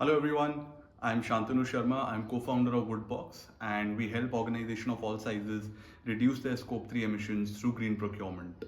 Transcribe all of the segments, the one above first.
Hello everyone, I'm Shantanu Sharma. I'm co-founder of Woodbox and we help organizations of all sizes reduce their scope 3 emissions through green procurement.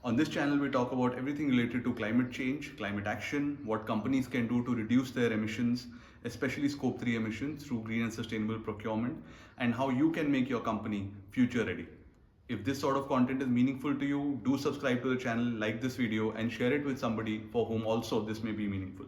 On this channel we talk about everything related to climate change, climate action, what companies can do to reduce their emissions, especially scope 3 emissions through green and sustainable procurement, and how you can make your company future ready. If this sort of content is meaningful to you, do subscribe to the channel, like this video and share it with somebody for whom also this may be meaningful.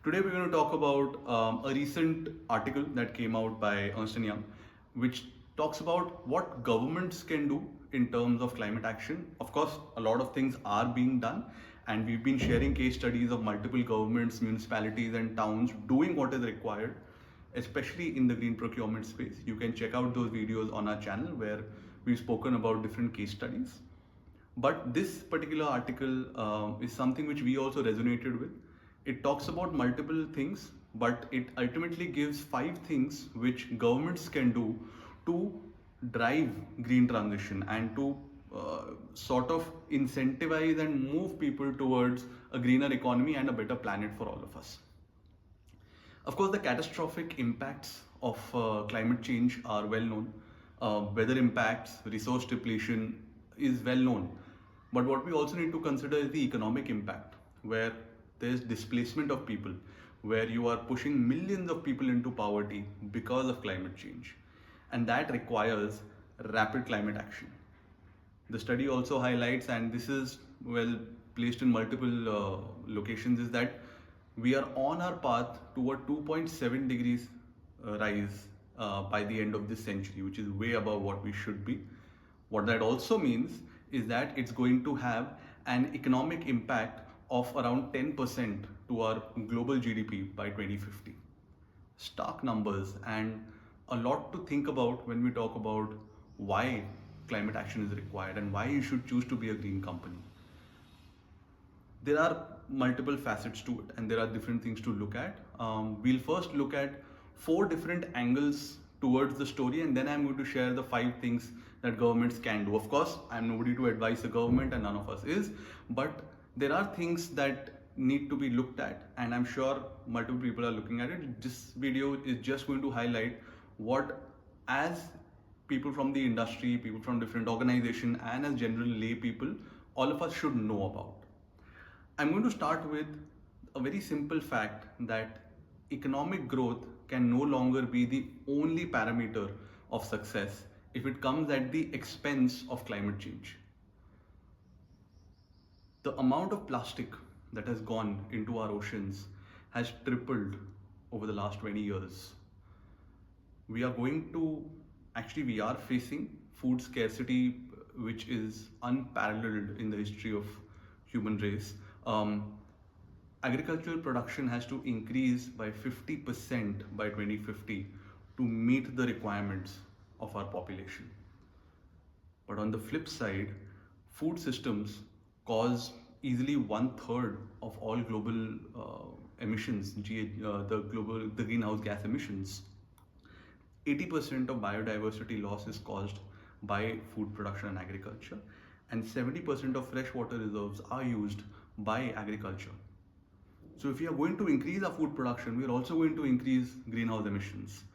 Today we're going to talk about a recent article that came out by Ernst& Young, which talks about what governments can do in terms of climate action. Of course, a lot of things are being done, and we've been sharing case studies of multiple governments, municipalities, and towns doing what is required, especially in the green procurement space. You can check out those videos on our channel where we've spoken about different case studies. But this particular article is something which we also resonated with. It talks about multiple things, but it ultimately gives 5 things which governments can do to drive green transition and to sort of incentivize and move people towards a greener economy and a better planet for all of us. Of course, the catastrophic impacts of climate change are well known. Weather impacts, resource depletion is well known. But what we also need to consider is the economic impact, where there's displacement of people, where you are pushing millions of people into poverty because of climate change. And that requires rapid climate action. The study also highlights, and this is well placed in multiple locations, is that we are on our path toward 2.7 degrees rise by the end of this century, which is way above what we should be. What that also means is that it's going to have an economic impact of around 10% to our global GDP by 2050. Stark numbers, and a lot to think about when we talk about why climate action is required and why you should choose to be a green company. There are multiple facets to it, and there are different things to look at. We'll first look at 4 different angles towards the story, and then I'm going to share the 5 things that governments can do. Of course, I'm nobody to advise the government, and none of us is, but there are things that need to be looked at, and I'm sure multiple people are looking at it. This video is just going to highlight what, as people from the industry, people from different organizations, and as general lay people, all of us should know about. I'm going to start with a very simple fact that economic growth can no longer be the only parameter of success if it comes at the expense of climate change. The amount of plastic that has gone into our oceans has tripled over the last 20 years. We are facing food scarcity, which is unparalleled in the history of human race. Agricultural production has to increase by 50% by 2050 to meet the requirements of our population. But on the flip side, food systems cause easily 1/3 of all global emissions, the greenhouse gas emissions. 80% of biodiversity loss is caused by food production and agriculture, and 70% of freshwater reserves are used by agriculture. So if we are going to increase our food production, we are also going to increase greenhouse emissions.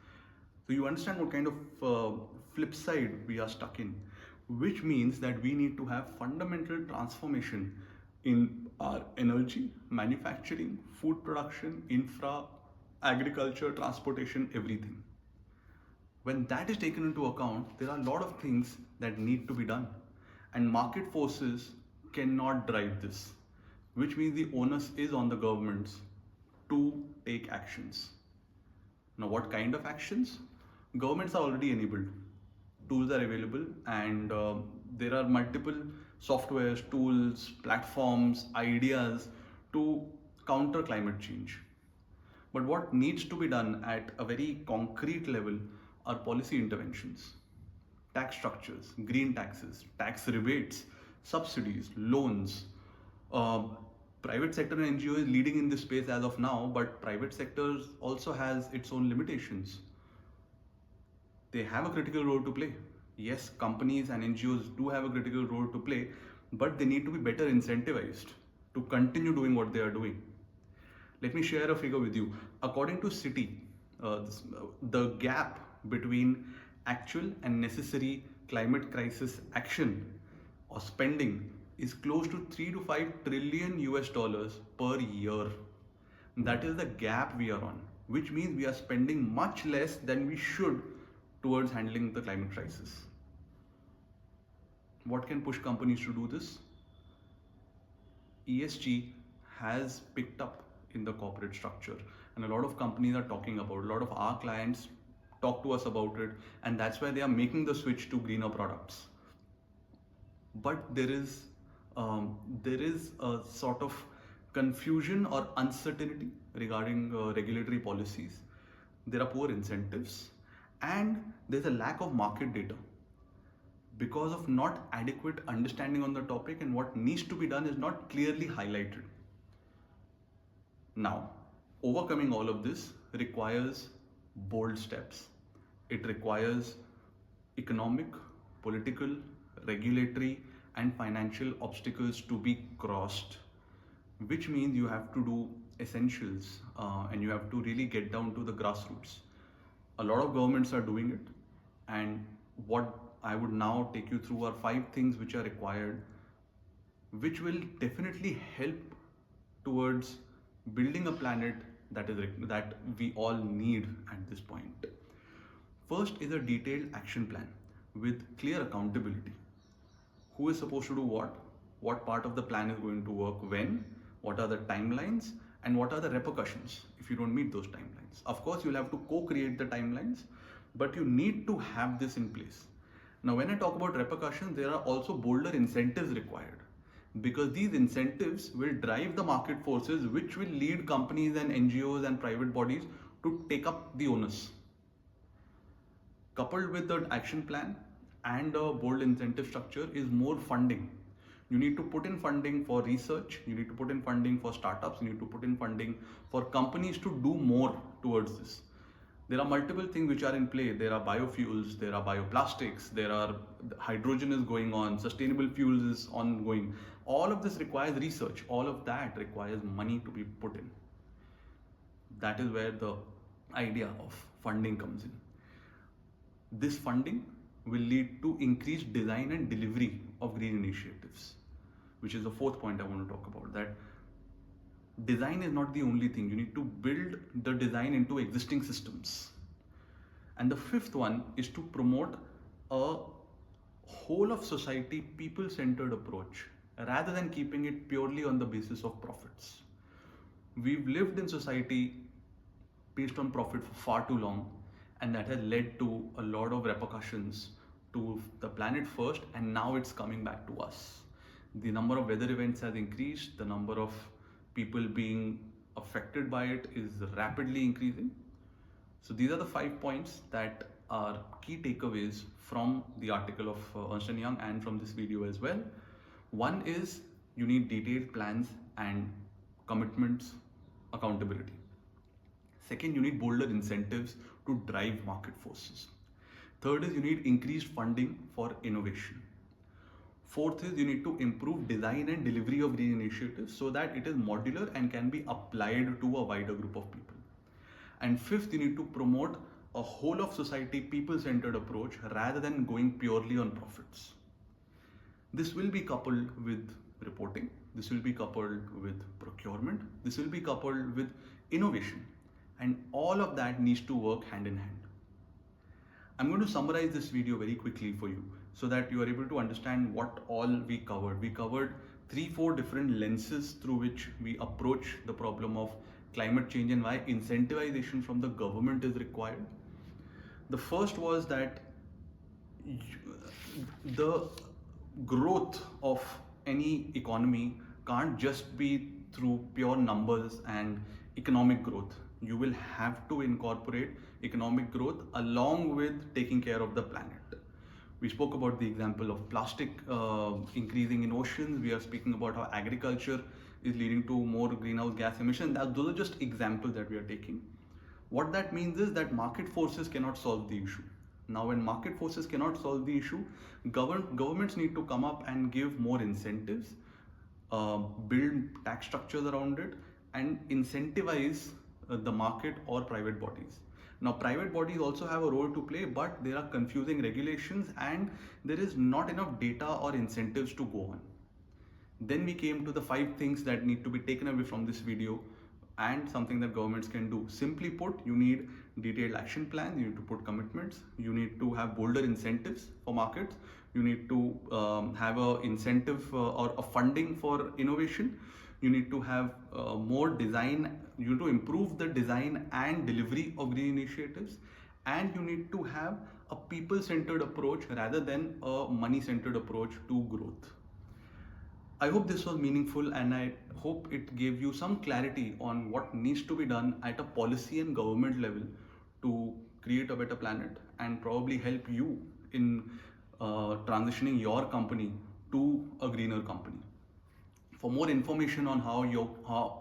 So you understand what kind of flip side we are stuck in, which means that we need to have fundamental transformation in our energy, manufacturing, food production, infra, agriculture, transportation, everything. When that is taken into account, there are a lot of things that need to be done, and market forces cannot drive this, which means the onus is on the governments to take actions. Now, what kind of actions? Governments are already enabled. Tools are available, and there are multiple softwares, tools, platforms, ideas to counter climate change. But what needs to be done at a very concrete level are policy interventions, tax structures, green taxes, tax rebates, subsidies, loans. Private sector and NGO is leading in this space as of now, but private sector also has its own limitations. They have a critical role to play. Yes, companies and NGOs do have a critical role to play, but they need to be better incentivized to continue doing what they are doing. Let me share a figure with you. According to Citi, the gap between actual and necessary climate crisis action or spending is close to 3 to 5 trillion US dollars per year. That is the gap we are on, which means we are spending much less than we should towards handling the climate crisis. What can push companies to do this? ESG has picked up in the corporate structure, and a lot of companies are talking about it. A lot of our clients talk to us about it, and that's why they are making the switch to greener products. But there is a sort of confusion or uncertainty regarding regulatory policies. There are poor incentives, and there's a lack of market data because of not adequate understanding on the topic, and what needs to be done is not clearly highlighted. Now, overcoming all of this requires bold steps. It requires economic, political, regulatory, and financial obstacles to be crossed, which means you have to do essentials, and you have to really get down to the grassroots. A lot of governments are doing it, and what I would now take you through are 5 things which are required, which will definitely help towards building a planet that we all need at this point. First is a detailed action plan with clear accountability. Who is supposed to do what part of the plan is going to work when, what are the timelines, and what are the repercussions if you don't meet those timelines. Of course, you'll have to co-create the timelines, but you need to have this in place. Now, when I talk about repercussions, there are also bolder incentives required, because these incentives will drive the market forces which will lead companies and NGOs and private bodies to take up the onus. Coupled with the action plan and a bold incentive structure is more funding. You need to put in funding for research, you need to put in funding for startups, you need to put in funding for companies to do more towards this. There are multiple things which are in play. There are biofuels, there are bioplastics, there are hydrogen is going on, sustainable fuels is ongoing. All of this requires research. All of that requires money to be put in. That is where the idea of funding comes in. This funding will lead to increased design and delivery of green initiatives, which is the 4th point I want to talk about. That design is not the only thing. You need to build the design into existing systems. And the 5th one is to promote a whole of society people-centered approach rather than keeping it purely on the basis of profits. We've lived in society based on profit for far too long, and that has led to a lot of repercussions to the planet first, and now it's coming back to us. The number of weather events has increased, the number of people being affected by it is rapidly increasing. So these are the 5 points that are key takeaways from the article of Ernst & Young and from this video as well. One is you need detailed plans and commitments, accountability. Second, you need bolder incentives to drive market forces. Third is you need increased funding for innovation. Fourth is you need to improve design and delivery of green initiatives so that it is modular and can be applied to a wider group of people. And fifth, you need to promote a whole of society people-centered approach rather than going purely on profits. This will be coupled with reporting, this will be coupled with procurement, this will be coupled with innovation, and all of that needs to work hand in hand. I'm going to summarize this video very quickly for you so that you are able to understand what all we covered. We covered 3-4 different lenses through which we approach the problem of climate change and why incentivization from the government is required. The first was that the growth of any economy can't just be through pure numbers and economic growth. You will have to incorporate economic growth along with taking care of the planet. We spoke about the example of plastic increasing in oceans. We are speaking about how agriculture is leading to more greenhouse gas emissions. Those are just examples that we are taking. What that means is that market forces cannot solve the issue. Now, when market forces cannot solve the issue, governments need to come up and give more incentives, build tax structures around it, and incentivize the market or private bodies. Now, private bodies also have a role to play, but there are confusing regulations and there is not enough data or incentives to go on. Then we came to the 5 things that need to be taken away from this video and something that governments can do. Simply put, you need detailed action plans, you need to put commitments, you need to have bolder incentives for markets, you need to have a incentive or a funding for innovation, you need to have more design, you need to improve the design and delivery of green initiatives, and you need to have a people-centered approach rather than a money-centered approach to growth. I hope this was meaningful and I hope it gave you some clarity on what needs to be done at a policy and government level to create a better planet and probably help you in transitioning your company to a greener company. For more information on how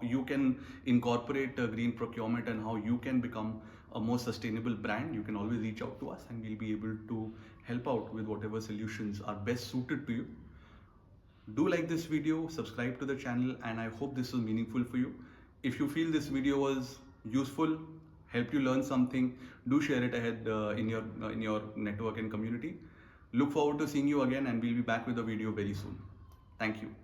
you can incorporate green procurement and how you can become a more sustainable brand, you can always reach out to us and we'll be able to help out with whatever solutions are best suited to you. Do like this video, subscribe to the channel, and I hope this was meaningful for you. If you feel this video was useful, helped you learn something, do share it ahead in your network and community. Look forward to seeing you again, and we'll be back with a video very soon. Thank you.